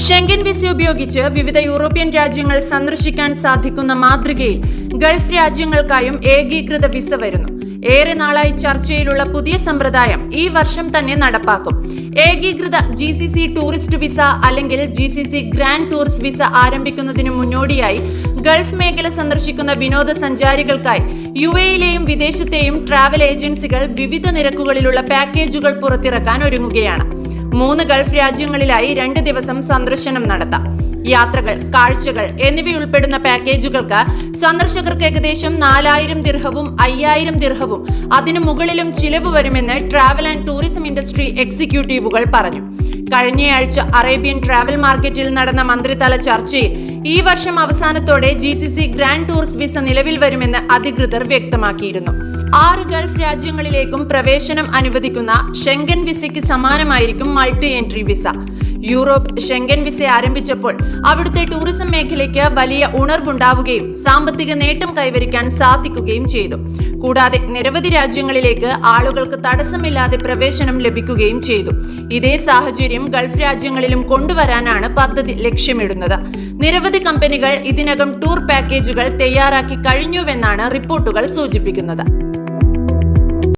Schengen visa ഉപയോഗിച്ച് വിവിധ European രാജ്യങ്ങൾ സന്ദർശിക്കാൻ സാധിക്കുന്ന മാതൃകയിൽ ഗൾഫ് രാജ്യങ്ങൾക്കായും ഏകീകൃത വിസ വരുന്നു. ഏറെ നാളായി ചർച്ചയിലുള്ള പുതിയ സമ്പ്രദായം ഈ വർഷം തന്നെ നടപ്പാക്കും. ഏകീകൃത GCC ടൂറിസ്റ്റ് വിസ അല്ലെങ്കിൽ GCC ഗ്രാൻഡ് ടൂറിസ്റ്റ് വിസ ആരംഭിക്കുന്നതിനു മുന്നോടിയായി ഗൾഫ് മേഖല സന്ദർശിക്കുന്ന വിനോദസഞ്ചാരികൾക്കായി UAEയിലെയും വിദേശത്തെയും ട്രാവൽ ഏജൻസികൾ വിവിധ നിരക്കുകളിലുള്ള പാക്കേജുകൾ പുറത്തിറക്കാൻ ഒരുങ്ങുകയാണ്. 3 ഗൾഫ് രാജ്യങ്ങളിലായി 2 ദിവസം സന്ദർശനം നടത്താം. യാത്രകൾ, കാഴ്ചകൾ എന്നിവയുൾപ്പെടുന്ന പാക്കേജുകൾക്ക് സന്ദർശകർക്ക് ഏകദേശം 4000 ദിർഹവും 5000 ദിർഹവും അതിനു മുകളിലും ചിലവ് വരുമെന്ന് ട്രാവൽ ആൻഡ് ടൂറിസം ഇൻഡസ്ട്രി എക്സിക്യൂട്ടീവുകൾ പറഞ്ഞു. കഴിഞ്ഞയാഴ്ച അറേബ്യൻ ട്രാവൽ മാർക്കറ്റിൽ നടന്ന മന്ത്രിതല ചർച്ചയിൽ ഈ വർഷം അവസാനത്തോടെ GCC ഗ്രാൻഡ് ടൂറിസ്റ്റ് വിസ നിലവിൽ വരുമെന്ന് അധികൃതർ വ്യക്തമാക്കിയിരുന്നു. 6 ഗൾഫ് രാജ്യങ്ങളിലേക്കും പ്രവേശനം അനുവദിക്കുന്ന ഷെങ്കൻ വിസയ്ക്ക് സമാനമായിരിക്കും multi entry visa. Europe Schengen visa ആരംഭിച്ചപ്പോൾ അവിടുത്തെ ടൂറിസം മേഖലയ്ക്ക് വലിയ ഉണർവുണ്ടാവുകയും സാമ്പത്തിക നേട്ടം കൈവരിക്കാൻ സാധിക്കുകയും ചെയ്തു. കൂടാതെ നിരവധി രാജ്യങ്ങളിലേക്ക് ആളുകൾക്ക് തടസ്സമില്ലാതെ പ്രവേശനം ലഭിക്കുകയും ചെയ്തു. ഇതേ സാഹചര്യം ഗൾഫ് രാജ്യങ്ങളിലും കൊണ്ടുവരാനാണ് പദ്ധതി ലക്ഷ്യമിടുന്നത്. നിരവധി കമ്പനികൾ ഇതിനകം ടൂർ പാക്കേജുകൾ തയ്യാറാക്കി കഴിഞ്ഞുവെന്നാണ് റിപ്പോർട്ടുകൾ സൂചിപ്പിക്കുന്നത്.